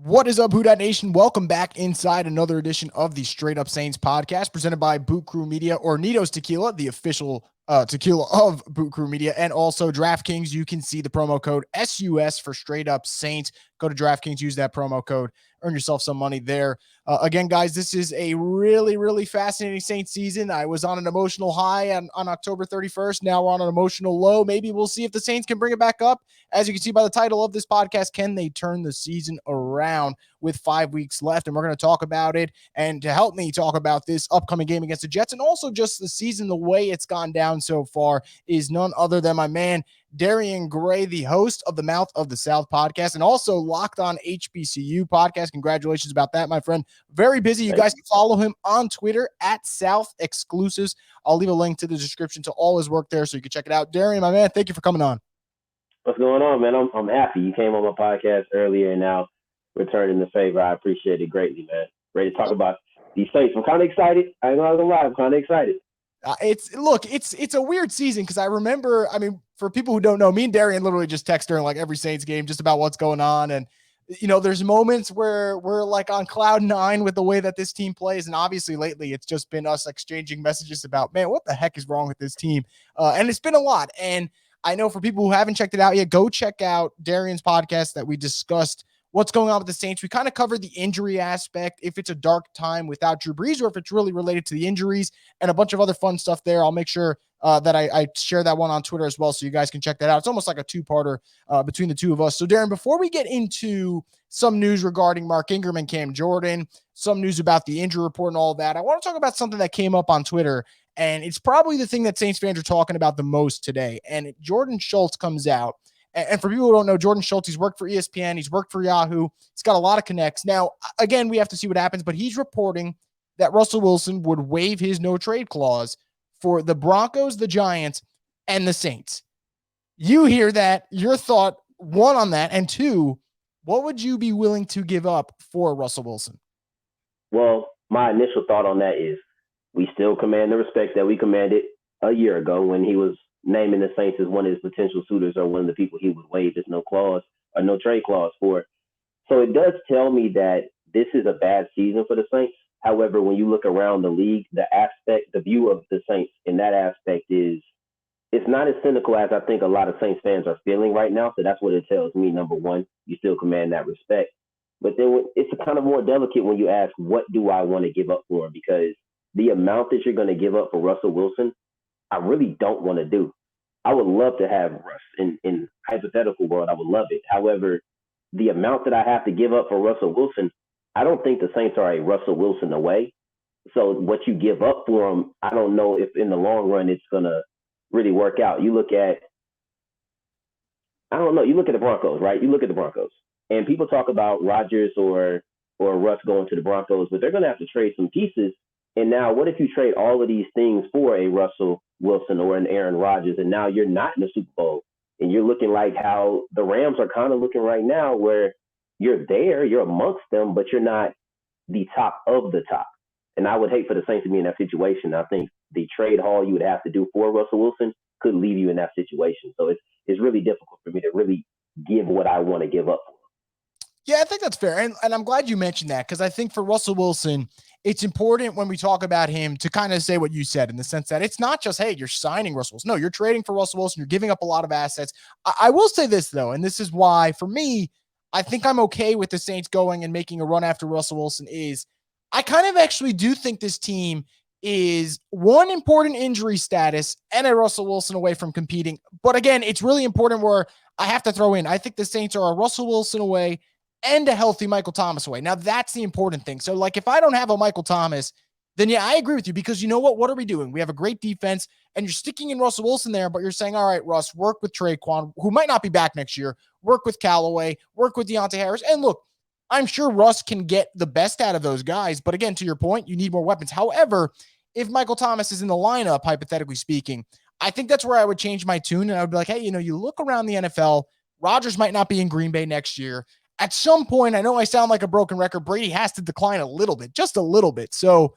What is up, Who Dat Nation? Welcome back inside another edition of the Straight Up Saints podcast presented by Boot Crew Media, or Nito's Tequila, the official tequila of Boot Crew Media, and also DraftKings. You can see the promo code SUS for Straight Up Saints. Go to DraftKings, use that promo code, earn yourself some money there. Again, guys, this is a really, really fascinating Saints season. I was on an emotional high on October 31st. Now we're on an emotional low. Maybe we'll see if the Saints can bring it back up. As you can see by the title of this podcast, can they turn the season around with 5 weeks left? And we're going to talk about it. And to help me talk about this upcoming game against the Jets and also just the season, the way it's gone down so far, is none other than my man, Darian Gray, the host of the Mouth of the South podcast and also Locked On HBCU podcast. Congratulations about that, my friend. Very busy. You guys can follow him on Twitter at South Exclusives. I'll leave a link to the description to all his work there so you can check it out. Darian, my man, thank you for coming on. What's going on, man? I'm happy. You came on my podcast earlier and now returning the favor. I appreciate it greatly, man. Ready to talk about these Saints. I'm kind of excited. I ain't gonna lie. I'm kind of excited. It's a weird season because I remember, for people who don't know, me and Darian literally just text during like every Saints game just about what's going on. And, there's moments where we're like on cloud nine with the way that this team plays. And obviously lately it's just been us exchanging messages about, man, what the heck is wrong with this team? And it's been a lot. And I know for people who haven't checked it out yet, go check out Darian's podcast that we discussed what's going on with the Saints. We kind of covered the injury aspect, if it's a dark time without Drew Brees or if it's really related to the injuries and a bunch of other fun stuff there. I'll make sure that I share that one on Twitter as well so you guys can check that out. It's almost like a two-parter between the two of us. So, Darren, before we get into some news regarding Mark Ingram and Cam Jordan, some news about the injury report and all that, I want to talk about something that came up on Twitter, and it's probably the thing that Saints fans are talking about the most today. And Jordan Schultz comes out. And for people who don't know, Jordan Schultz, he's worked for ESPN. He's worked for Yahoo. He's got a lot of connects. Now, again, we have to see what happens, but he's reporting that Russell Wilson would waive his no-trade clause for the Broncos, the Giants, and the Saints. You hear that. Your thought, one, on that, and two, what would you be willing to give up for Russell Wilson? Well, my initial thought on that is we still command the respect that we commanded a year ago when he was naming the Saints as one of his potential suitors or one of the people he would waive his no trade clause for. So it does tell me that this is a bad season for the Saints. However, when you look around the league, the view of the Saints in that aspect it's not as cynical as I think a lot of Saints fans are feeling right now. So that's what it tells me. Number one, you still command that respect. But then it's kind of more delicate when you ask, what do I want to give up for him? Because the amount that you're going to give up for Russell Wilson, I really don't want to do. I would love to have Russ in hypothetical world. I would love it. However, the amount that I have to give up for Russell Wilson, I don't think the Saints are a Russell Wilson away. So what you give up for him, I don't know if in the long run it's going to really work out. You look at the Broncos, right? You look at the Broncos and people talk about Rodgers or Russ going to the Broncos, but they're going to have to trade some pieces. And now what if you trade all of these things for a Russell Wilson or an Aaron Rodgers, and now you're not in the Super Bowl, and you're looking like how the Rams are kind of looking right now, where you're there, you're amongst them, but you're not the top of the top. And I would hate for the Saints to be in that situation. I think the trade haul you would have to do for Russell Wilson could leave you in that situation. So it's really difficult for me to really give what I want to give up for. Yeah, I think that's fair. And I'm glad you mentioned that because I think for Russell Wilson, it's important when we talk about him to kind of say what you said in the sense that it's not just, hey, you're signing Russell Wilson. No, you're trading for Russell Wilson. You're giving up a lot of assets. I will say this, though, and this is why, for me, I think I'm okay with the Saints going and making a run after Russell Wilson is I kind of actually do think this team is one important injury status and a Russell Wilson away from competing. But again, it's really important where I have to throw in, I think the Saints are a Russell Wilson away and a healthy Michael Thomas away. Now, that's the important thing. So, like, if I don't have a Michael Thomas, then, yeah, I agree with you because you know what? What are we doing? We have a great defense, and you're sticking in Russell Wilson there, but you're saying, all right, Russ, work with Traquan, who might not be back next year, work with Callaway, work with Deonte Harris. And look, I'm sure Russ can get the best out of those guys, but again, to your point, you need more weapons. However, if Michael Thomas is in the lineup, hypothetically speaking, I think that's where I would change my tune, and I would be like, hey, you look around the NFL, Rodgers might not be in Green Bay next year. At some point, I know I sound like a broken record, Brady has to decline a little bit, just a little bit. So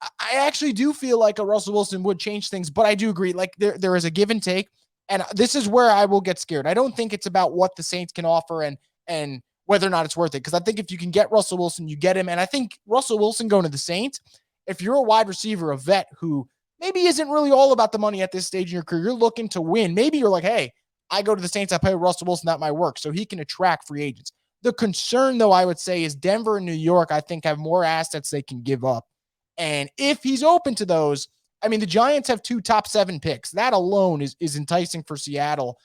I actually do feel like a Russell Wilson would change things, but I do agree. Like there is a give and take, and this is where I will get scared. I don't think it's about what the Saints can offer and whether or not it's worth it. Because I think if you can get Russell Wilson, you get him. And I think Russell Wilson going to the Saints, if you're a wide receiver, a vet who maybe isn't really all about the money at this stage in your career, you're looking to win. Maybe you're like, hey, I go to the Saints, I play Russell Wilson, that might work. So he can attract free agents. The concern, though, I would say is Denver and New York, I think, have more assets they can give up. And if he's open to those, I mean, the Giants have 2 top 7 picks. That alone is enticing for Seattle.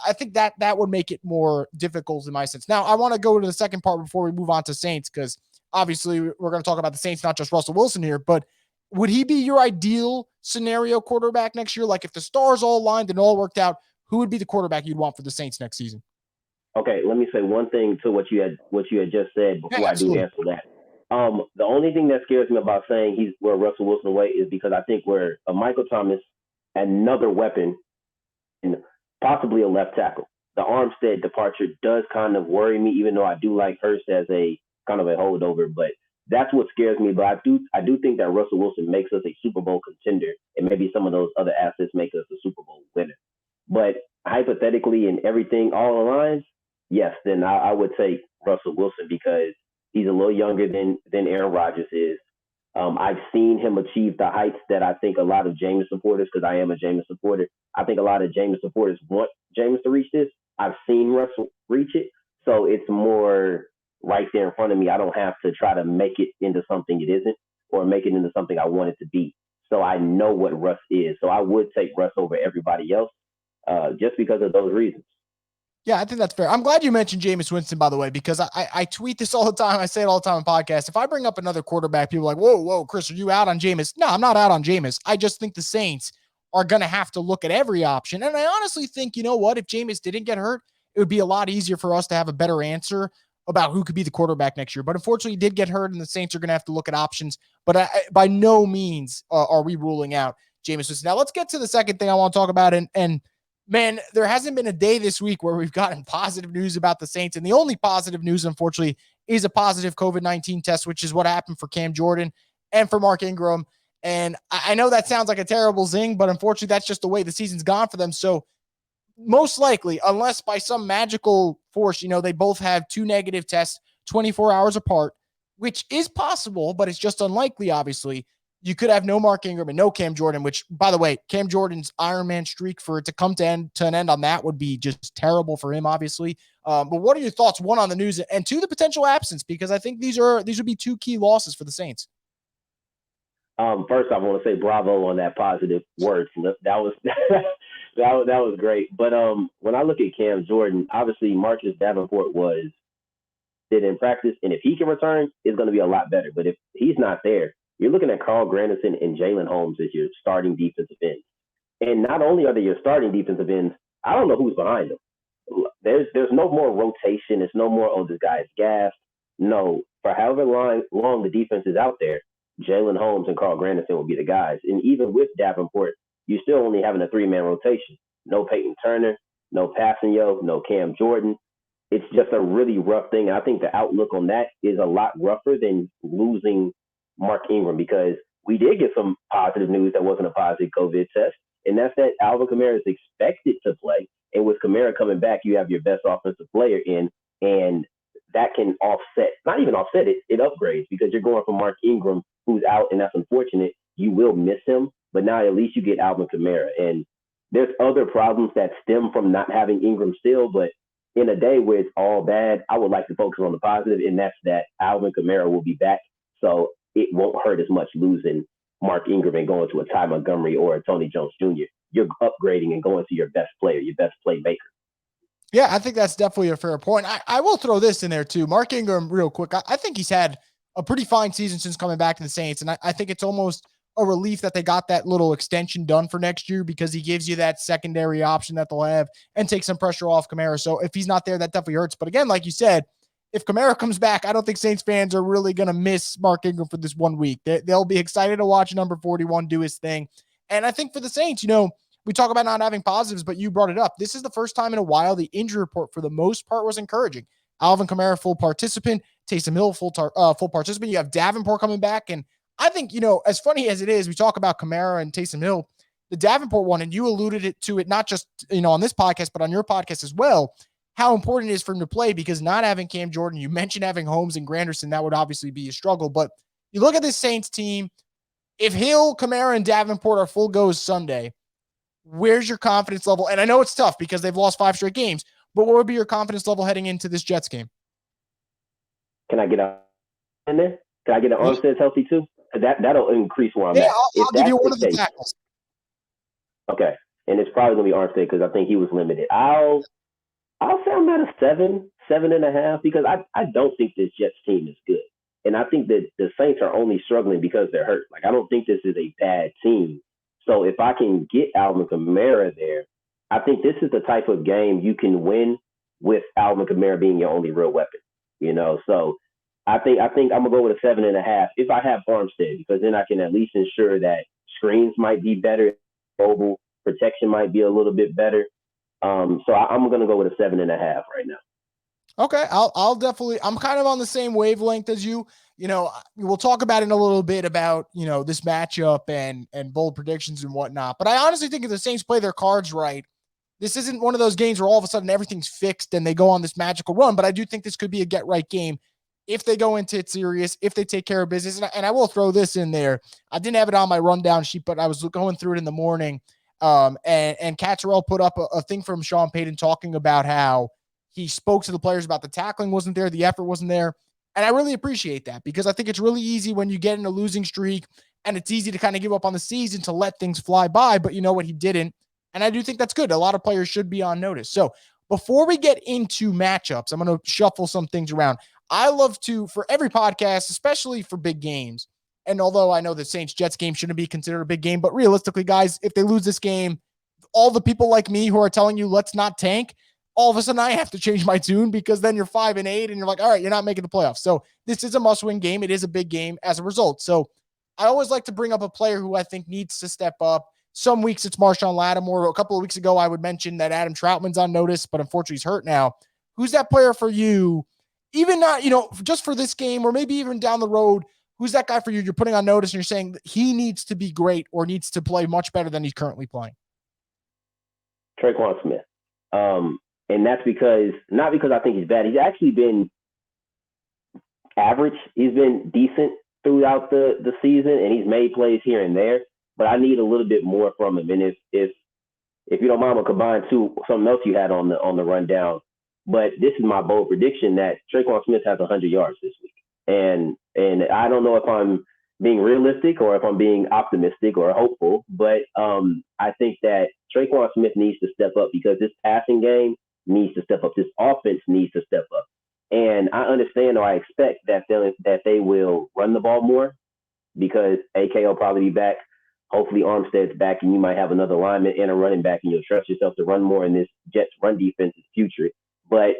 I think that would make it more difficult in my sense. Now, I want to go to the second part before we move on to Saints, because obviously we're going to talk about the Saints, not just Russell Wilson here, but would he be your ideal scenario quarterback next year? Like if the stars all aligned and all worked out, who would be the quarterback you'd want for the Saints next season? Okay, let me say one thing to what you had just said before I do answer that. The only thing that scares me about saying he's where Russell Wilson away is because I think we're a Michael Thomas, another weapon, and possibly a left tackle. The Armstead departure does kind of worry me, even though I do like Hurst as a kind of a holdover. But that's what scares me. But I do think that Russell Wilson makes us a Super Bowl contender, and maybe some of those other assets make us a Super Bowl winner. But hypothetically, and everything all aligns, yes, then I would take Russell Wilson because he's a little younger than Aaron Rodgers is. I've seen him achieve the heights that I think a lot of Jameis supporters, because I am a Jameis supporter, I think a lot of Jameis supporters want Jameis to reach this. I've seen Russell reach it, so it's more right there in front of me. I don't have to try to make it into something it isn't or make it into something I want it to be. So I know what Russ is. So I would take Russ over everybody else just because of those reasons. Yeah, I think that's fair. I'm glad you mentioned Jameis Winston, by the way, because I tweet this all the time. I say it all the time on podcasts. If I bring up another quarterback, people are like, whoa, Chris, are you out on Jameis? No, I'm not out on Jameis. I just think the Saints are going to have to look at every option. And I honestly think, you know what, if Jameis didn't get hurt, it would be a lot easier for us to have a better answer about who could be the quarterback next year. But unfortunately, he did get hurt, and the Saints are going to have to look at options. But by no means are we ruling out Jameis Winston. Now, let's get to the second thing I want to talk about, and man, there hasn't been a day this week where we've gotten positive news about the Saints. And the only positive news, unfortunately, is a positive COVID-19 test, which is what happened for Cam Jordan and for Mark Ingram. And I know that sounds like a terrible zing, but unfortunately, that's just the way the season's gone for them. So most likely, unless by some magical force, they both have 2 negative tests 24 hours apart, which is possible, but it's just unlikely, obviously. You could have no Mark Ingram and no Cam Jordan, which, by the way, Cam Jordan's Iron Man streak, for it to come to an end on that would be just terrible for him, obviously. But what are your thoughts, one, on the news, and two, the potential absence? Because I think these would be 2 key losses for the Saints. First, I want to say bravo on that positive word. That was that was great. But when I look at Cam Jordan, obviously Marcus Davenport did in practice, and if he can return, it's going to be a lot better. But if he's not there, you're looking at Carl Granderson and Jalen Holmes as your starting defensive ends. And not only are they your starting defensive ends, I don't know who's behind them. There's no more rotation. It's no more, this guy's gassed. No, for however long the defense is out there, Jalen Holmes and Carl Granderson will be the guys. And even with Davenport, you're still only having a 3-man rotation. No Peyton Turner, no Passanio, no Cam Jordan. It's just a really rough thing. I think the outlook on that is a lot rougher than losing Mark Ingram, because we did get some positive news that wasn't a positive COVID test, and that's that Alvin Kamara is expected to play. And with Kamara coming back, you have your best offensive player in, and that can not even offset it, it upgrades, because you're going from Mark Ingram, who's out, and that's unfortunate. You will miss him, but now at least you get Alvin Kamara. And there's other problems that stem from not having Ingram still, but in a day where it's all bad, I would like to focus on the positive, and that's that Alvin Kamara will be back. So it won't hurt as much losing Mark Ingram and going to a Ty Montgomery or a Tony Jones Jr. You're upgrading and going to your best player, your best playmaker. Yeah, I think that's definitely a fair point. I will throw this in there too. Mark Ingram, real quick, I think he's had a pretty fine season since coming back to the Saints. And I think it's almost a relief that they got that little extension done for next year, because he gives you that secondary option that they'll have and take some pressure off Kamara. So if he's not there, that definitely hurts. But again, like you said, if Kamara comes back, I don't think Saints fans are really going to miss Mark Ingram for this 1 week. They'll be excited to watch number 41 do his thing. And I think for the Saints, we talk about not having positives, but you brought it up. This is the first time in a while the injury report, for the most part, was encouraging. Alvin Kamara, full participant. Taysom Hill, full participant. You have Davenport coming back. And I think, as funny as it is, we talk about Kamara and Taysom Hill, the Davenport one, and you alluded to it not just, on this podcast, but on your podcast as well, how important it is for him to play, because not having Cam Jordan, you mentioned having Holmes and Granderson, that would obviously be a struggle. But you look at this Saints team, if Hill, Kamara, and Davenport are full goes Sunday, where's your confidence level? And I know it's tough because they've lost 5 straight games, but what would be your confidence level heading into this Jets game? Can I get in there? Can I get an Armstead healthy too? That'll increase where I'm at. I'll give you one of the tackles. Okay, and it's probably gonna be Armstead because I think he was limited. I'll say I'm at a 7.5, because I don't think this Jets team is good, and I think that the Saints are only struggling because they're hurt. Like, I don't think this is a bad team. So if I can get Alvin Kamara there, I think this is the type of game you can win with Alvin Kamara being your only real weapon. So I think I'm gonna go with a 7.5 if I have Armstead, because then I can at least ensure that screens might be better, mobile protection might be a little bit better. So I'm gonna go with a 7.5 right now. Okay, I'll definitely. I'm kind of on the same wavelength as you. We'll talk about it in a little bit about this matchup and bold predictions and whatnot. But I honestly think if the Saints play their cards right, this isn't one of those games where all of a sudden everything's fixed and they go on this magical run. But I do think this could be a get right game if they go into it serious, if they take care of business. And I will throw this in there. I didn't have it on my rundown sheet, but I was going through it in the morning. And Catterell put up a thing from Sean Payton talking about how he spoke to the players about the tackling wasn't there, the effort wasn't there. And I really appreciate that, because I think it's really easy when you get in a losing streak and it's easy to kind of give up on the season to let things fly by. But you know what? He didn't. And I do think that's good. A lot of players should be on notice. So before we get into matchups, I'm going to shuffle some things around. I love to, for every podcast, especially for big games, and although I know the Saints-Jets game shouldn't be considered a big game, but realistically, guys, if they lose this game, all the people like me who are telling you let's not tank, all of a sudden I have to change my tune, because then you're 5-8 and you're like, all right, you're not making the playoffs. So this is a must-win game. It is a big game as a result. So I always like to bring up a player who I think needs to step up. Some weeks it's Marshawn Latimer. A couple of weeks ago, I would mention that Adam Troutman's on notice, but unfortunately he's hurt now. Who's that player for you? Even not, just for this game, or maybe even down the road, who's that guy for you? You're putting on notice and you're saying that he needs to be great or needs to play much better than he's currently playing. Tre'Quan Smith. And that's not because I think he's bad. He's actually been average. He's been decent throughout the season, and he's made plays here and there. But I need a little bit more from him. And if you don't mind, I'll combine something else you had on the rundown. But this is my bold prediction that Tre'Quan Smith has 100 yards this week. And I don't know if I'm being realistic or if I'm being optimistic or hopeful, but I think that Tre'Quan Smith needs to step up, because this passing game needs to step up. This offense needs to step up. And I understand, or I expect that they will run the ball more, because AK will probably be back. Hopefully Armstead's back, and you might have another lineman and a running back, and you'll trust yourself to run more in this Jets run defense's future. But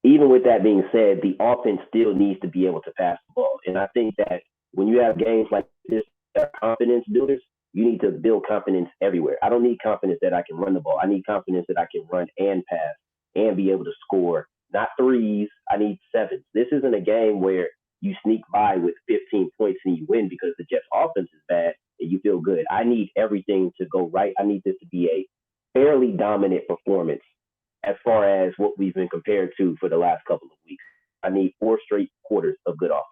even with that being said, the offense still needs to be able to pass the ball. And I think that when you have games like this that are confidence builders, you need to build confidence everywhere. I don't need confidence that I can run the ball. I need confidence that I can run and pass and be able to score. Not threes. I need sevens. This isn't a game where you sneak by with 15 points and you win because the Jets offense is bad and you feel good. I need everything to go right. I need this to be a fairly dominant performance as far as what we've been compared to for the last couple of weeks. I need 4 straight quarters of good offense.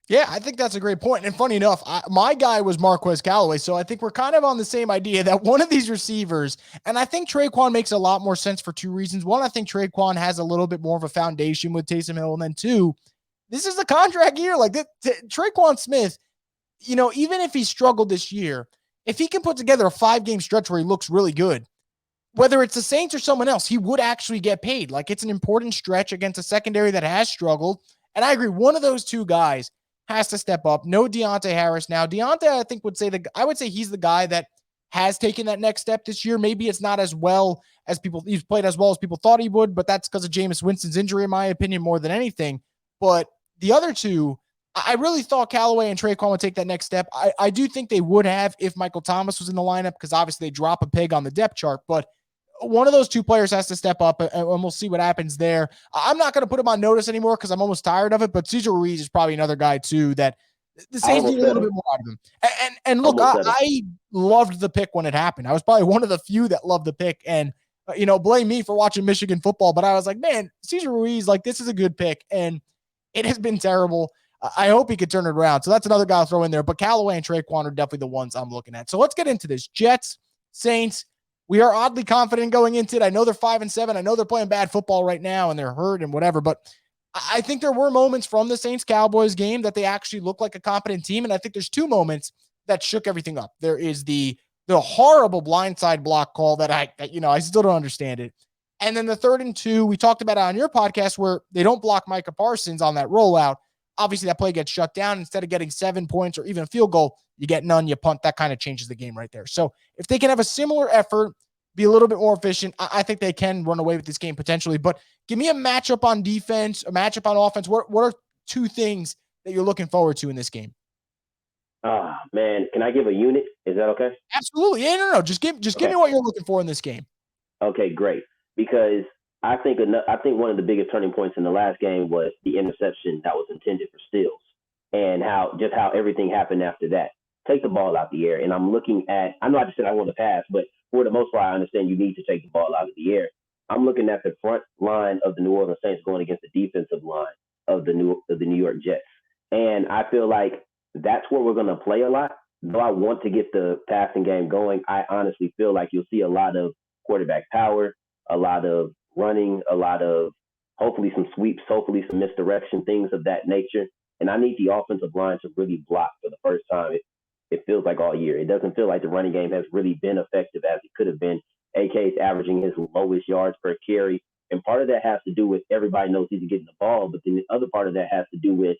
Yeah, I think that's a great point. And funny enough, my guy was Marquez Callaway. So I think we're kind of on the same idea that one of these receivers, and I think Tre'Quan makes a lot more sense for 2 reasons. One, I think Tre'Quan has a little bit more of a foundation with Taysom Hill. And then 2, this is the contract year. Like Tre'Quan Smith, even if he struggled this year, if he can put together a 5-game stretch where he looks really good, whether it's the Saints or someone else, he would actually get paid. Like, it's an important stretch against a secondary that has struggled. And I agree, one of those 2 guys has to step up. No Deonte Harris now. Deonte, I think, I would say he's the guy that has taken that next step this year. Maybe it's not as well as he's played as well as people thought he would, but that's because of Jameis Winston's injury, in my opinion, more than anything. But the other 2, I really thought Callaway and Tre'Quan would take that next step. I do think they would have if Michael Thomas was in the lineup, because obviously they drop a peg on the depth chart, but one of those 2 players has to step up, and we'll see what happens there. I'm not going to put him on notice anymore because I'm almost tired of it, but Cesar Ruiz is probably another guy too that the Saints need a little bit more out of him. And look, I loved the pick when it happened. I was probably one of the few that loved the pick, and blame me for watching Michigan football, but I was like, man, Cesar Ruiz, like, this is a good pick. And it has been terrible. I hope he could turn it around. So that's another guy I'll throw in there. But Callaway and Traquan are definitely the ones I'm looking at. So let's get into this. Jets, Saints, we are oddly confident going into it. I know they're 5-7. I know they're playing bad football right now and they're hurt and whatever, but I think there were moments from the Saints-Cowboys game that they actually look like a competent team. And I think there's two moments that shook everything up. There is the horrible blindside block call that I still don't understand it. And then the 3rd and 2, we talked about it on your podcast where they don't block Micah Parsons on that rollout. Obviously, that play gets shut down. Instead of getting 7 points or even a field goal, you get none, you punt. That kind of changes the game right there. So if they can have a similar effort, be a little bit more efficient, I think they can run away with this game potentially. But give me a matchup on defense, a matchup on offense. What are two things that you're looking forward to in this game? Man, can I give a unit? Is that okay? Absolutely. Yeah, no. Just give me what you're looking for in this game. Okay, great. Because I think one of the biggest turning points in the last game was the interception that was intended for Stills, and how everything happened after that. Take the ball out the air, and I'm looking at. I know I just said I want to pass, but for the most part, I understand you need to take the ball out of the air. I'm looking at the front line of the New Orleans Saints going against the defensive line of the New York Jets, and I feel like that's where we're going to play a lot. Though I want to get the passing game going, I honestly feel like you'll see a lot of quarterback power, a lot of running, a lot of hopefully some sweeps, hopefully some misdirection, things of that nature. And I need the offensive line to really block for the first time. It feels like all year. It doesn't feel like the running game has really been effective as it could have been. AK is averaging his lowest yards per carry. And part of that has to do with everybody knows he's getting the ball. But then the other part of that has to do with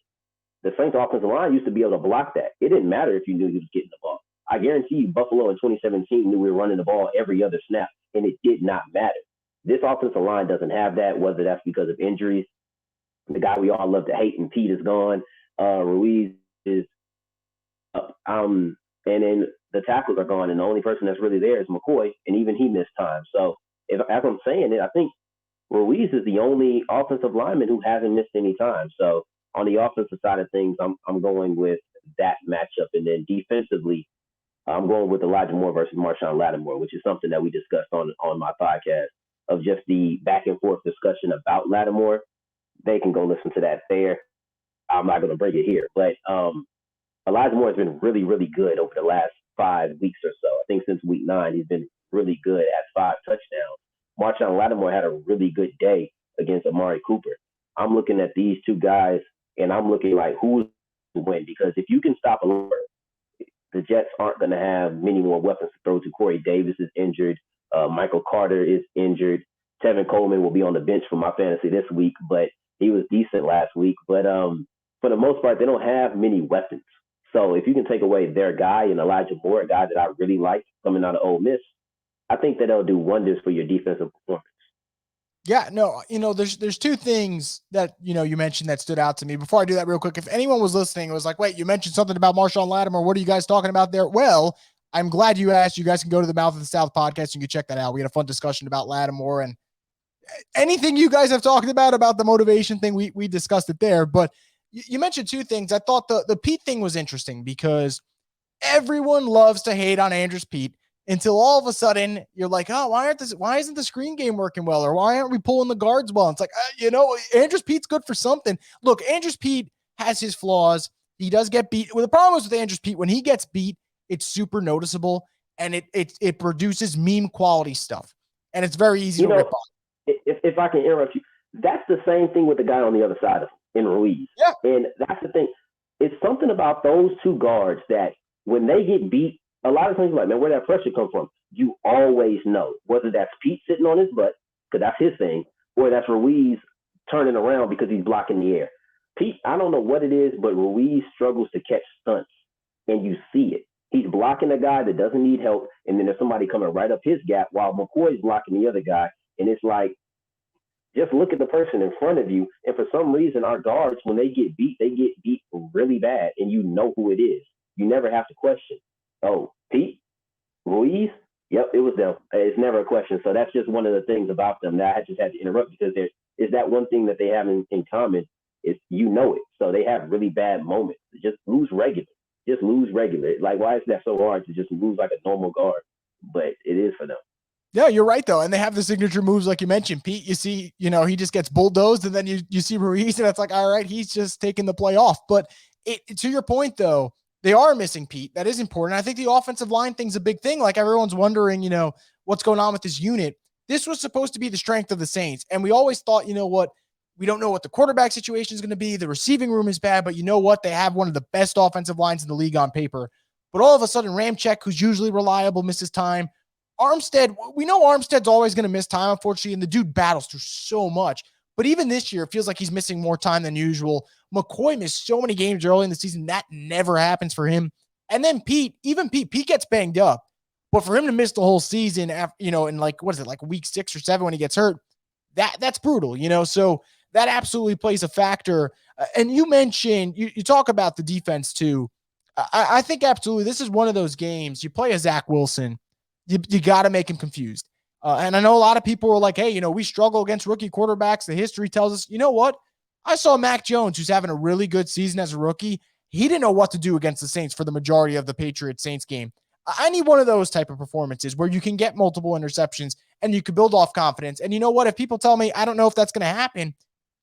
the Saints offensive line used to be able to block that. It didn't matter if you knew he was getting the ball. I guarantee you Buffalo in 2017 knew we were running the ball every other snap, and it did not matter. This offensive line doesn't have that, whether that's because of injuries. The guy we all love to hate and Pete is gone. Ruiz is up. And then the tackles are gone, and the only person that's really there is McCoy, and even he missed time. So as I'm saying it, I think Ruiz is the only offensive lineman who hasn't missed any time. So on the offensive side of things, I'm going with that matchup. And then defensively, I'm going with Elijah Moore versus Marshawn Latimer, which is something that we discussed on my podcast, of just the back and forth discussion about Latimer. They can go listen to that there. I'm not going to bring it here. But Elijah Moore has been really, really good over the last 5 weeks or so. I think since week 9, he's been really good at 5 touchdowns. Marshawn Latimer had a really good day against Amari Cooper. I'm looking at these two guys, and I'm looking like who's to win. Because if you can stop a Latimer, the Jets aren't going to have many more weapons to throw to. Corey Davis is injured. Michael Carter is injured. Tevin Coleman will be on the bench for my fantasy this week, but he was decent last week. But for the most part, they don't have many weapons. So if you can take away their guy and Elijah Moore, a guy that I really like coming out of Ole Miss, I think that they'll do wonders for your defensive performance. Yeah, no, there's two things that, you mentioned that stood out to me. Before I do that real quick, if anyone was listening, it was like, wait, you mentioned something about Marshawn Latimer. What are you guys talking about there? Well, I'm glad you asked. You guys can go to the Mouth of the South podcast. You can check that out. We had a fun discussion about Latimer, and anything you guys have talked about the motivation thing, we discussed it there. But you mentioned two things. I thought the Pete thing was interesting because everyone loves to hate on Andrews Pete until all of a sudden you're like, oh, why isn't the screen game working well? Or why aren't we pulling the guards well? It's like, Andrews Pete's good for something. Look, Andrews Pete has his flaws. He does get beat. Well, the problem is with Andrews Pete, when he gets beat, it's super noticeable and it produces meme quality stuff. And it's very easy to rip off. If I can interrupt you, that's the same thing with the guy on the other side of him, in Ruiz. Yeah. And that's the thing. It's something about those two guards that when they get beat, a lot of times, like, man, where that pressure come from? You always know, whether that's Pete sitting on his butt, because that's his thing, or that's Ruiz turning around because he's blocking the air. Pete, I don't know what it is, but Ruiz struggles to catch stunts, and you see it. He's blocking a guy that doesn't need help, and then there's somebody coming right up his gap while McCoy's blocking the other guy, and it's like, just look at the person in front of you, and for some reason, our guards, when they get beat really bad, and you know who it is. You never have to question. Oh, Pete? Ruiz? Yep, it was them. It's never a question. So that's just one of the things about them that I just had to interrupt, because there is that one thing that they have in common is it. So they have really bad moments. Just lose regular. Like, why is that so hard to just lose like a normal guard? But it is for them. Yeah, you're right though. And they have the signature moves like you mentioned. Pete, you see, he just gets bulldozed, and then you see Ruiz, and it's like, all right, he's just taking the play off. But to your point though, they are missing Pete. That is important. I think the offensive line thing's a big thing. Like everyone's wondering, what's going on with this unit. This was supposed to be the strength of the Saints. And we always thought, we don't know what the quarterback situation is going to be. The receiving room is bad, but you know what? They have one of the best offensive lines in the league on paper. But all of a sudden, Ramczyk, who's usually reliable, misses time. Armstead, we know Armstead's always going to miss time, unfortunately, and the dude battles through so much. But even this year, it feels like he's missing more time than usual. McCoy missed so many games early in the season. That never happens for him. And then Pete gets banged up. But for him to miss the whole season, in like week 6 or 7 when he gets hurt, that's brutal, So that absolutely plays a factor. And you mentioned, you talk about the defense too. I think absolutely this is one of those games. You play a Zach Wilson, you got to make him confused. And I know a lot of people were like, hey, we struggle against rookie quarterbacks. The history tells us, you know what? I saw Mac Jones, who's having a really good season as a rookie. He didn't know what to do against the Saints for the majority of the Patriots-Saints game. I need one of those type of performances where you can get multiple interceptions and you can build off confidence. And you know what? If people tell me, I don't know if that's going to happen,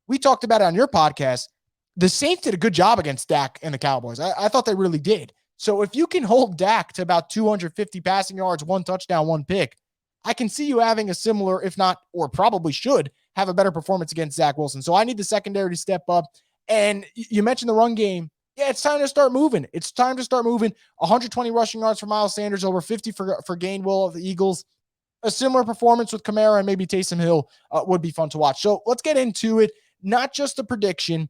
we talked about it on your podcast. The Saints did a good job against Dak and the Cowboys. I thought they really did. So if you can hold Dak to about 250 passing yards, 1 touchdown, 1 pick, I can see you having a similar, if not, or probably should, have a better performance against Zach Wilson. So I need the secondary to step up. And you mentioned the run game. Yeah, it's time to start moving. 120 rushing yards for Miles Sanders, over 50 for Gainwell of the Eagles. A similar performance with Kamara and maybe Taysom Hill would be fun to watch. So let's get into it. Not just a prediction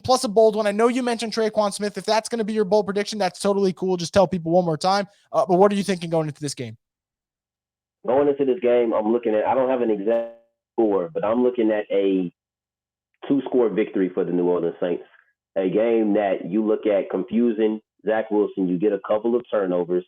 plus a bold one. I know you mentioned Traquan Smith. If that's going to be your bold prediction, that's totally cool. Just tell people one more time. But what are you thinking going into this game? Going into this game, I'm looking at, I don't have an exact score, but I'm looking at a 2-score victory for the New Orleans Saints. A game that you look at confusing Zach Wilson, you get a couple of turnovers,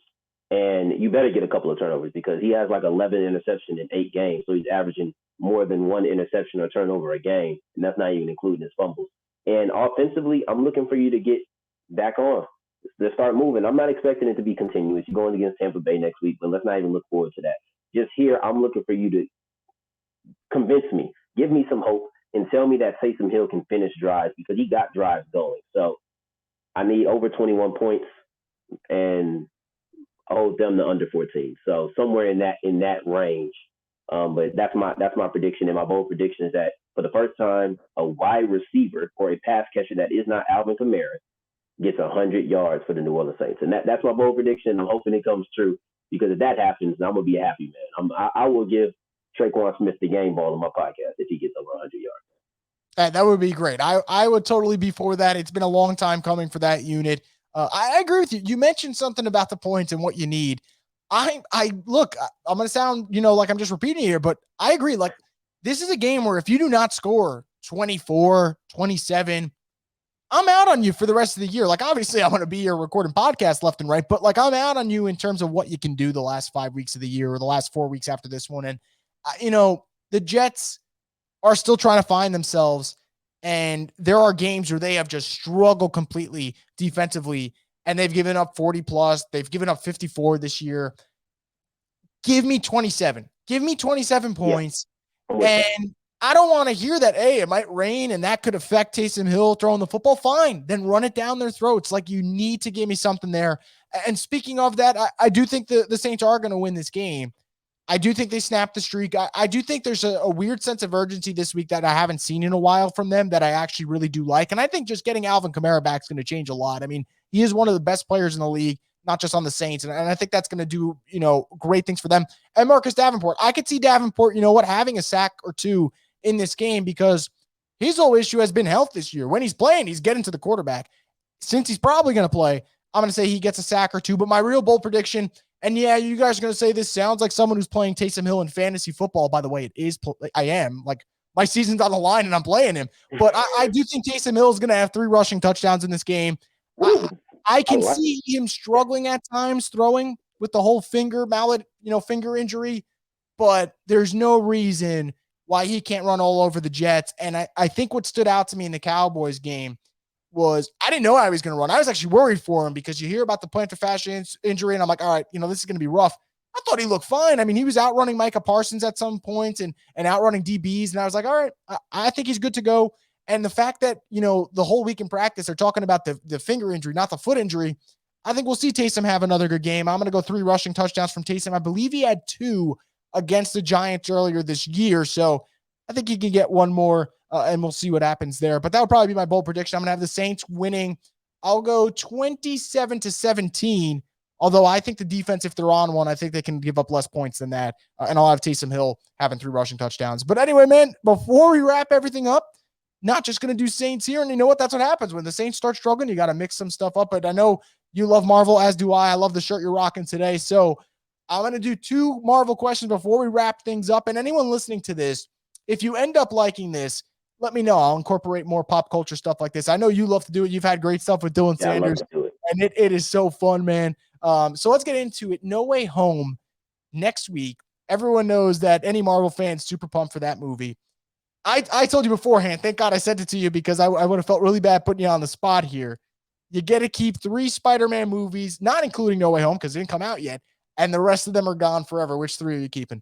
and you better get a couple of turnovers because he has like 11 interceptions in 8 games. So he's averaging more than 1 interception or turnover a game, and that's not even including his fumbles. And offensively, I'm looking for you to get back on, to start moving. I'm not expecting it to be continuous. You're going against Tampa Bay next week, but let's not even look forward to that. Just here, I'm looking for you to convince me, give me some hope, and tell me that Taysom Hill can finish drives because he got drives going. So I need over 21 points and hold them to under 14. So somewhere in that range. But that's my prediction. And my bold prediction is that for the first time, a wide receiver or a pass catcher that is not Alvin Kamara gets 100 yards for the New Orleans Saints. And that's my bold prediction. I'm hoping it comes true because if that happens, I'm going to be a happy man. I will give Traquan Smith the game ball on my podcast if he gets over 100 yards. That would be great. I would totally be for that. It's been a long time coming for that unit. I agree with you. You mentioned something about the points and what you need. I'm going to sound, like I'm just repeating here, but I agree. Like, this is a game where if you do not score 24, 27, I'm out on you for the rest of the year. Like, obviously I'm going to be here recording podcasts left and right, but like, I'm out on you in terms of what you can do the last 5 weeks of the year or the last 4 weeks after this one. And, the Jets are still trying to find themselves. And there are games where they have just struggled completely defensively, and they've given up 40 plus. They've given up 54 this year. Give me 27. Give me 27 points. Yeah. And I don't want to hear that, hey, it might rain and that could affect Taysom Hill throwing the football. Fine. Then run it down their throats. Like, you need to give me something there. And speaking of that, I do think the Saints are going to win this game. I do think they snapped the streak. I do think there's a weird sense of urgency this week that I haven't seen in a while from them that I actually really do like. And I think just getting Alvin Kamara back is going to change a lot. I mean, he is one of the best players in the league, not just on the Saints. And I think that's going to do, great things for them. And Marcus Davenport, I could see Davenport, having a sack or 2 in this game because his whole issue has been health this year. When he's playing, he's getting to the quarterback. Since he's probably going to play, I'm going to say he gets a sack or 2. But my real bold prediction, and yeah, you guys are going to say this sounds like someone who's playing Taysom Hill in fantasy football. By the way, it is. I am. Like, my season's on the line and I'm playing him. But I do think Taysom Hill is going to have 3 rushing touchdowns in this game. I can see him struggling at times throwing with the whole finger injury, but there's no reason why he can't run all over the Jets. And I think what stood out to me in the Cowboys game was I didn't know I was going to run. I was actually worried for him because you hear about the plantar fascia injury, and I'm like, all right, this is going to be rough. I thought he looked fine. I mean, he was outrunning Micah Parsons at some points and outrunning DBs. And I was like, all right, I think he's good to go. And the fact that, the whole week in practice, they're talking about the finger injury, not the foot injury. I think we'll see Taysom have another good game. I'm going to go 3 rushing touchdowns from Taysom. I believe he had 2 against the Giants earlier this year. So I think he can get one more, and we'll see what happens there. But that would probably be my bold prediction. I'm going to have the Saints winning. I'll go 27-17. Although I think the defense, if they're on one, I think they can give up less points than that. And I'll have Taysom Hill having 3 rushing touchdowns. But anyway, man, before we wrap everything up, not just going to do Saints here. And you know what? That's what happens when the Saints start struggling. You got to mix some stuff up. But I know you love Marvel, as do I. I love the shirt you're rocking today. So I'm going to do 2 Marvel questions before we wrap things up. And anyone listening to this, if you end up liking this, let me know. I'll incorporate more pop culture stuff like this. I know you love to do it. You've had great stuff with Dylan Sanders. I love to do it. And it is so fun, man. So let's get into it. No Way Home next week. Everyone knows that any Marvel fan's super pumped for that movie. I told you beforehand, thank God I sent it to you because I would have felt really bad putting you on the spot here. You get to keep 3 Spider-Man movies, not including No Way Home because it didn't come out yet, and the rest of them are gone forever. Which 3 are you keeping?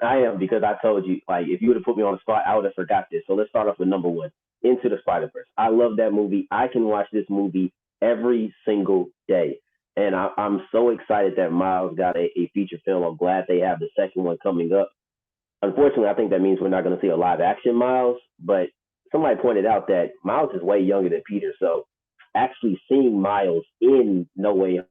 I am, because I told you, like, if you would have put me on the spot, I would have forgot this. So let's start off with number 1, Into the Spider-Verse. I love that movie. I can watch this movie every single day. And I'm so excited that Miles got a feature film. I'm glad they have the second one coming up. Unfortunately, I think that means we're not going to see a live action Miles, but somebody pointed out that Miles is way younger than Peter. So actually seeing Miles in No Way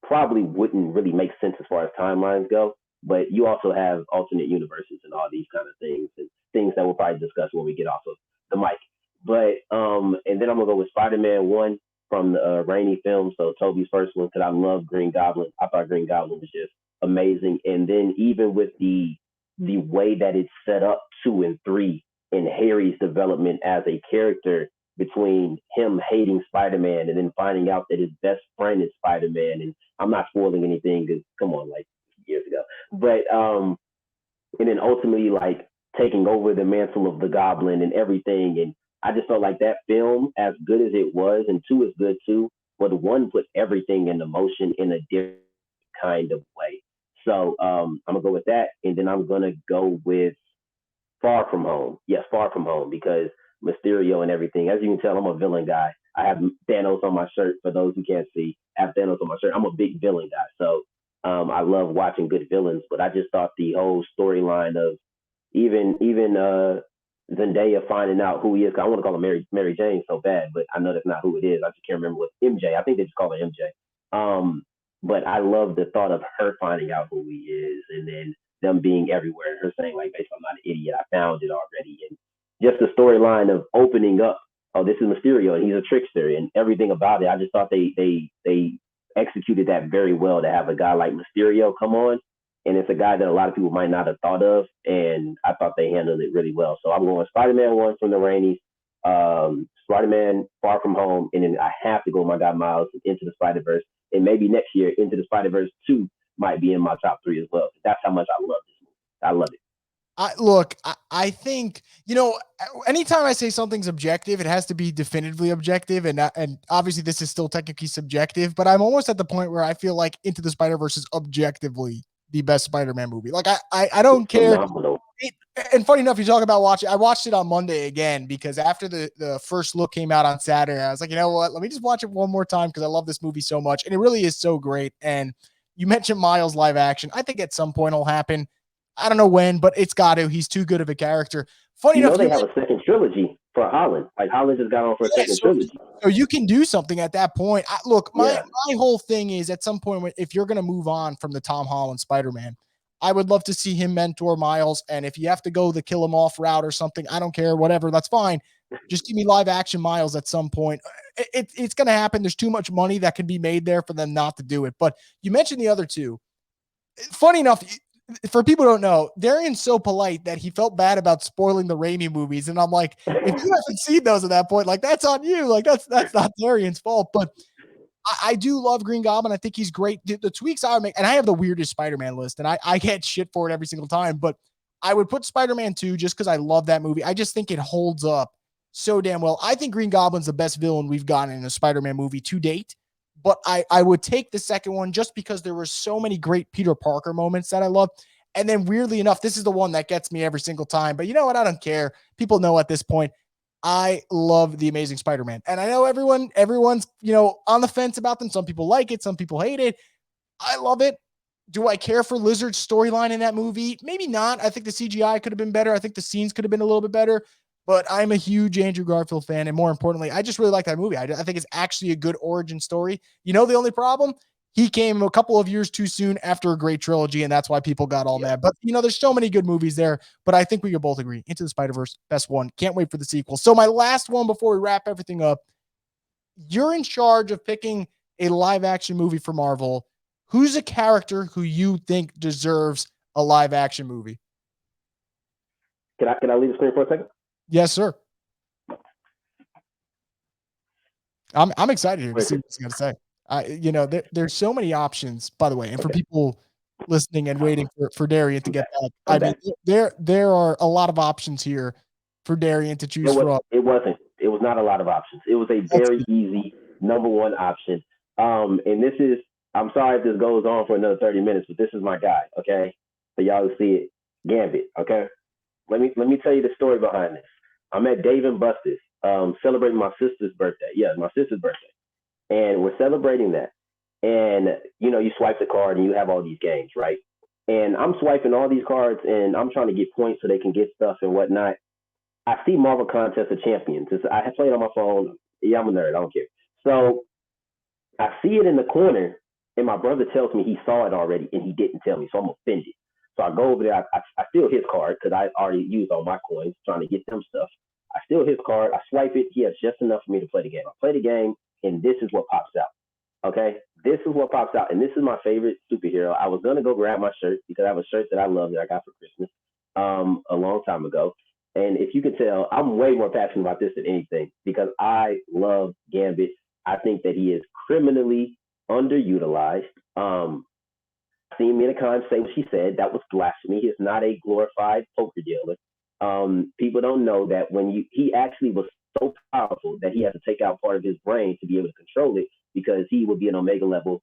probably wouldn't really make sense as far as timelines go. But you also have alternate universes and all these kind of things, and things that we'll probably discuss when we get off of the mic. But and then I'm gonna go with Spider-Man 1 from the Raimi film, so Tobey's first one, because I love Green Goblin. I thought Green Goblin was just amazing. And then even with the way that it's set up 2 and 3 in Harry's development as a character, between him hating Spider-Man and then finding out that his best friend is Spider-Man. And I'm not spoiling anything because, come on, like, years ago. But and then ultimately, like, taking over the mantle of the Goblin and everything. And I just felt like that film, as good as it was, and 2 is good too, but 1 put everything into motion in a different kind of way. So I'm gonna go with that, and then I'm gonna go with Far From Home. Yes, Far From Home, because Mysterio and everything. As you can tell, I'm a villain guy. I have Thanos on my shirt. For those who can't see, I have Thanos on my shirt. I'm a big villain guy, so I love watching good villains. But I just thought the whole storyline of even Zendaya finding out who he is. I want to call her Mary Jane so bad, but I know that's not who it is. I just can't remember what MJ. I think they just call her MJ. But I love the thought of her finding out who he is, and then them being everywhere, and her saying, like, basically, I'm not an idiot. I found it already. And just the storyline of opening up, oh, this is Mysterio, and he's a trickster, and everything about it. I just thought they executed that very well, to have a guy like Mysterio come on. And it's a guy that a lot of people might not have thought of, and I thought they handled it really well. So I'm going Spider-Man 1 from the Rainey's, Spider-Man Far From Home, and then I have to go with my guy Miles Into the Spider-Verse. And maybe next year, Into the Spider-Verse 2 might be in my top 3 as well. That's how much I love this movie. I love it. I think, anytime I say something's objective, it has to be definitively objective. And obviously this is still technically subjective, but I'm almost at the point where I feel like Into the Spider-Verse is objectively the best Spider-Man movie. Like I don't care. And funny enough, you talk about watching, I watched it on Monday again, because after the first look came out on Saturday, I was like, you know what, let me just watch it one more time, because I love this movie so much. And it really is so great. And you mentioned Miles live action. I think at some point it'll happen. I don't know when, but it's got to. He's too good of a character. Funny enough, they have a second trilogy for Holland. Like, Holland just got on for a second trilogy. So you can do something at that point. My whole thing is, at some point, if you're going to move on from the Tom Holland Spider-Man, I would love to see him mentor Miles. And if you have to go the kill him off route or something, I don't care, whatever, that's fine. Just give me live action Miles at some point. It's going to happen. There's too much money that can be made there for them not to do it. But you mentioned the other 2. Funny enough, for people who don't know, Darian's so polite that he felt bad about spoiling the Raimi movies. And I'm like, if you haven't seen those at that point, like, that's on you. Like, that's not Darian's fault. But I do love Green Goblin. I think he's great. The tweaks I would make, and I have the weirdest Spider-Man list, and I get shit for it every single time, but I would put Spider-Man 2 just because I love that movie. I just think it holds up so damn well. I think Green Goblin's the best villain we've gotten in a Spider-Man movie to date. but I would take the second one just because there were so many great Peter Parker moments that I love. And then weirdly enough, this is the one that gets me every single time. But you know what? I don't care. People know at this point. I love The Amazing Spider-Man. And I know everyone's, on the fence about them. Some people like it, some people hate it. I love it. Do I care for Lizard's storyline in that movie? Maybe not. I think the CGI could have been better. I think the scenes could have been a little bit better. But I'm a huge Andrew Garfield fan. And more importantly, I just really like that movie. I think it's actually a good origin story. The only problem? He came a couple of years too soon after a great trilogy, and that's why people got all mad. But, there's so many good movies there. But I think we could both agree. Into the Spider-Verse, best one. Can't wait for the sequel. So my last one before we wrap everything up. You're in charge of picking a live-action movie for Marvel. Who's a character who you think deserves a live-action movie? Can I leave the screen for a second? Yes, sir. I'm excited here to see what he's going to say. There's so many options, by the way, and for people listening and waiting for Darian to get back. I mean, there are a lot of options here for Darian to choose from. It wasn't. It was not a lot of options. It was a very easy number one option. And this is, I'm sorry if this goes on for another 30 minutes, but this is my guy, okay? So y'all will see it. Gambit, okay? Let me tell you the story behind this. I'm at Dave and Buster's, celebrating my sister's birthday. Yeah, my sister's birthday. And we're celebrating that. And, you swipe the card and you have all these games, right? And I'm swiping all these cards and I'm trying to get points so they can get stuff and whatnot. I see Marvel Contest of Champions. I have played on my phone. Yeah, I'm a nerd. I don't care. So I see it in the corner, and my brother tells me he saw it already, and he didn't tell me, so I'm offended. So I go over there. I steal his card because I already used all my coins trying to get them stuff. I steal his card. I swipe it. He has just enough for me to play the game. I play the game, and this is what pops out. Okay? This is what pops out, and this is my favorite superhero. I was going to go grab my shirt because I have a shirt that I love that I got for Christmas a long time ago. And if you can tell, I'm way more passionate about this than anything because I love Gambit. I think that he is criminally underutilized. Seen Mina Khan say what she said. That was blasphemy. He is not a glorified poker dealer. People don't know that he actually was so powerful that he had to take out part of his brain to be able to control it because he would be an Omega level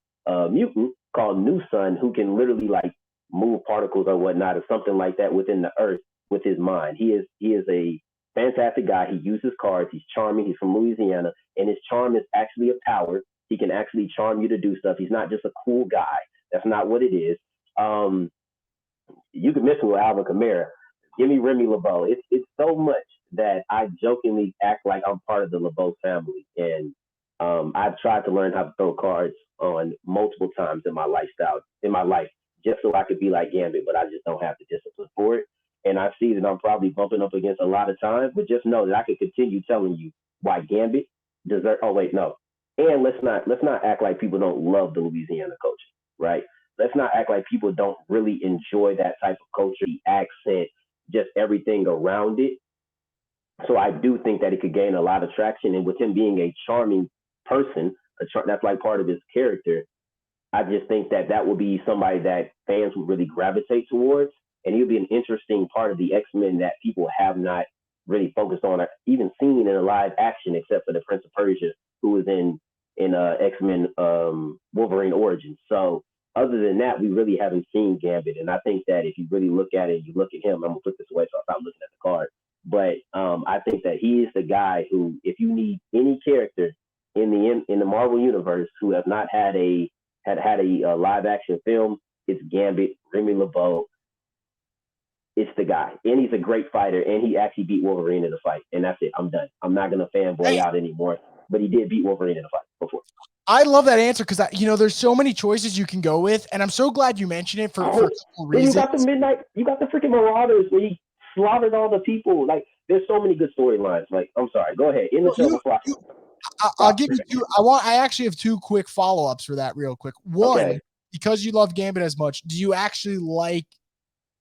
mutant called New Sun who can literally move particles or whatnot or something like that within the earth with his mind. He is a fantastic guy. He uses cards. He's charming. He's from Louisiana, and his charm is actually a power. He can actually charm you to do stuff. He's not just a cool guy. That's not what it is. You can miss him with Alvin Kamara. Give me Remy LeBeau. It's so much that I jokingly act like I'm part of the LeBeau family, and I've tried to learn how to throw cards on multiple times in my life, just so I could be like Gambit, but I just don't have the discipline for it. And I see that I'm probably bumping up against a lot of times, but just know that I could continue telling you why Gambit deserves. Oh wait, no. And let's not act like people don't love the Louisiana culture, right? Let's not act like people don't really enjoy that type of culture, the accent, just everything around it. So I do think that it could gain a lot of traction. And with him being a charming person, that's part of his character. I just think that would be somebody that fans would really gravitate towards. And he'll be an interesting part of the X-Men that people have not really focused on or even seen in a live action, except for the Prince of Persia, who was in X-Men Wolverine Origins. So other than that, we really haven't seen Gambit. And I think that if you really look at it, you look at him, I'm going to put this away so I stop looking at the card. But I think that he is the guy who, if you need any character in the Marvel universe who has not had a live action film, it's Gambit, Remy LeBeau. It's the guy, and he's a great fighter, and he actually beat Wolverine in a fight, and that's it. I'm done. I'm not gonna fanboy out anymore, but he did beat Wolverine in a fight before. I love that answer because there's so many choices you can go with, and I'm so glad you mentioned it for a couple reasons. You got the freaking Marauders where he slaughtered all the people. There's so many good storylines. I'm sorry. Go ahead. I'll give you two. I actually have two quick follow-ups for that real quick. One, because you love Gambit as much, do you actually like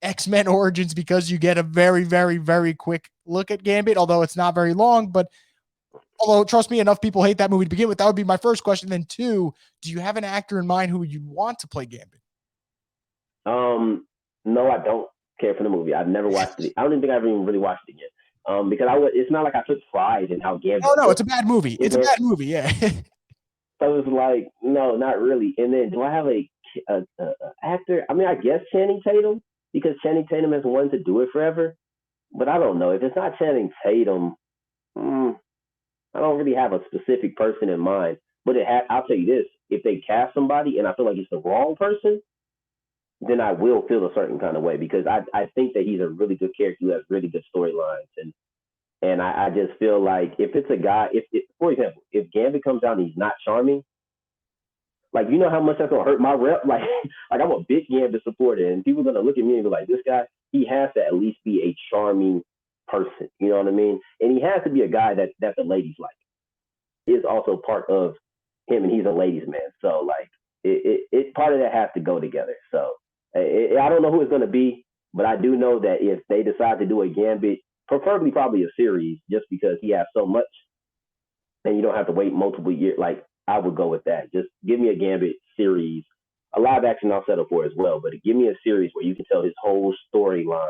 X-Men Origins because you get a very, very, very quick look at Gambit, although it's not very long, although trust me, enough people hate that movie to begin with. That would be my first question. Then two, do you have an actor in mind who you want to play Gambit? No, I don't care for the movie. I've never watched it. I don't even think I've even really watched it yet. Because it's not like I took pride in how Gambit. No, it's a bad movie. It's a bad movie. Yeah. So it's like, no, not really. And then do I have a actor? I mean, I guess Channing Tatum, because Channing Tatum has wanted to do it forever. But I don't know. If it's not Channing Tatum, I don't really have a specific person in mind. But I'll tell you this: if they cast somebody and I feel like it's the wrong person, then I will feel a certain kind of way, because I think that he's a really good character who has really good storylines, and I just feel like if it's a guy, for example, if Gambit comes out and he's not charming, like, you know how much that's gonna hurt my rep. Like I'm a big Gambit supporter, and people are gonna look at me and be like, this guy, he has to at least be a charming person. You know what I mean? And he has to be a guy that the ladies like. Is also part of him, and he's a ladies' man. So like it part of that has to go together. So I don't know who it's going to be, but I do know that if they decide to do a Gambit, preferably probably a series, just because he has so much, and you don't have to wait multiple years. Like, I would go with that. Just give me a Gambit series. A live action I'll settle for as well, but give me a series where you can tell his whole storyline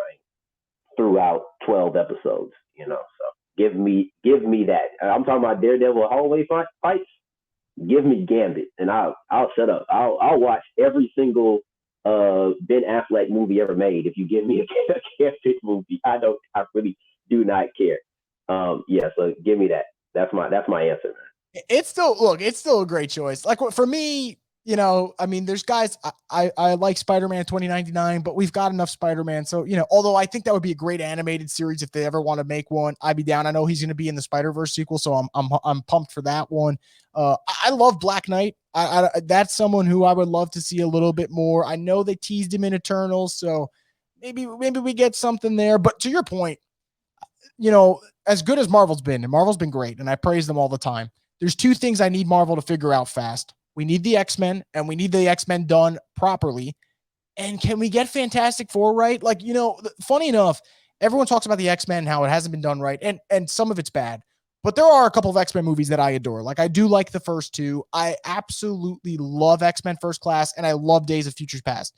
throughout 12 episodes. You know, so. Give me that. I'm talking about Daredevil hallway fights. Give me Gambit, and I'll shut up. I'll watch every single Ben Affleck movie ever made. If you give me a Gambit movie, I really do not care. Yeah, so give me that. That's my answer, man. It's still a great choice. Like, for me, you know, I mean, there's guys, I like Spider-Man 2099, but we've got enough Spider-Man. So, you know, although I think that would be a great animated series if they ever want to make one, I'd be down. I know he's going to be in the Spider-Verse sequel, so I'm pumped for that one. I love Black Knight. That's someone who I would love to see a little bit more. I know they teased him in Eternals, so maybe we get something there. But to your point, you know, as good as Marvel's been, and Marvel's been great, and I praise them all the time, there's two things I need Marvel to figure out fast. We need the X-Men, and we need the X-Men done properly. And can we get Fantastic Four right? Like, you know, funny enough, everyone talks about the X-Men and how it hasn't been done right, and some of it's bad. But there are a couple of X-Men movies that I adore. Like, I do like the first two. I absolutely love X-Men First Class, and I love Days of Futures Past.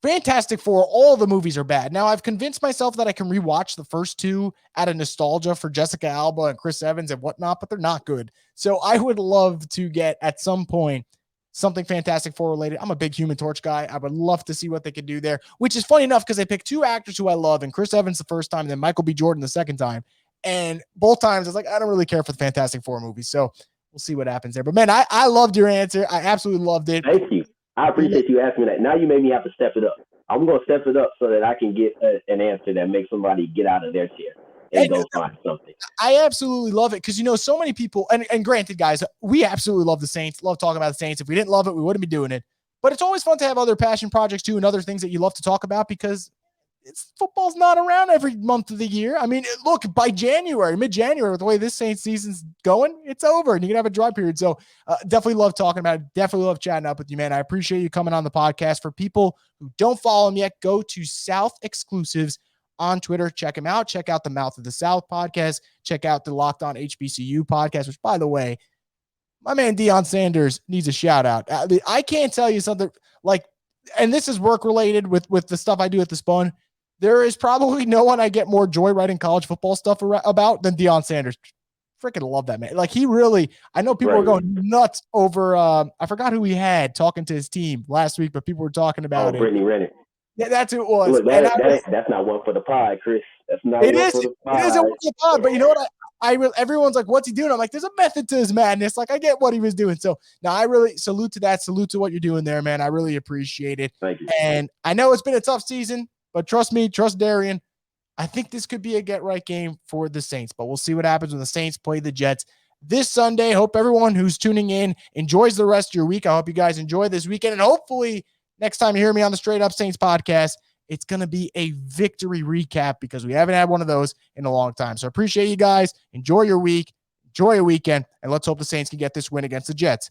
Fantastic Four, all the movies are bad. Now, I've convinced myself that I can rewatch the first two out of nostalgia for Jessica Alba and Chris Evans and whatnot, but they're not good. So I would love to get, at some point, something Fantastic Four related. I'm a big Human Torch guy. I would love to see what they could do there, which is funny enough because they picked two actors who I love, and Chris Evans the first time, and then Michael B. Jordan the second time. And both times, I was like, I don't really care for the Fantastic Four movies. So we'll see what happens there. But, man, I loved your answer. I absolutely loved it. Thank you. I appreciate you asking me that. Now you made me have to step it up. I'm going to step it up so that I can get an answer that makes somebody get out of their chair and go find something. I absolutely love it because, you know, so many people, and granted, guys, we absolutely love the Saints, love talking about the Saints. If we didn't love it, we wouldn't be doing it. But it's always fun to have other passion projects too and other things that you love to talk about because football's not around every month of the year. I mean, look, by mid-January, with the way this Saints season's going, it's over and you can have a dry period. So definitely love talking about it. Definitely love chatting up with you, man. I appreciate you coming on the podcast. For people who don't follow him yet, go to South Exclusives on Twitter. Check him out. Check out the Mouth of the South podcast. Check out the Locked On HBCU podcast, which, by the way, my man Deion Sanders needs a shout out. I can't tell you something like, and this is work related with the stuff I do at the Spun. There is probably no one I get more joy writing college football stuff about than Deion Sanders. Freaking love that man. Like, he really, I know people were going nuts over, I forgot who he had talking to his team last week, but people were talking about it. Brittany Renner. Yeah, that's who it was. Look, that's not one for the pod, Chris. That's not it one is, for the pod. It isn't one for the pod, but you know what? Everyone's like, what's he doing? I'm like, there's a method to his madness. Like, I get what he was doing. So now I really salute to that. Salute to what you're doing there, man. I really appreciate it. Thank you. And I know it's been a tough season, but trust me, trust Darian. I think this could be a get-right game for the Saints, but we'll see what happens when the Saints play the Jets this Sunday. Hope everyone who's tuning in enjoys the rest of your week. I hope you guys enjoy this weekend, and hopefully next time you hear me on the Straight Up Saints podcast, it's going to be a victory recap because we haven't had one of those in a long time. So I appreciate you guys. Enjoy your week. Enjoy your weekend, and let's hope the Saints can get this win against the Jets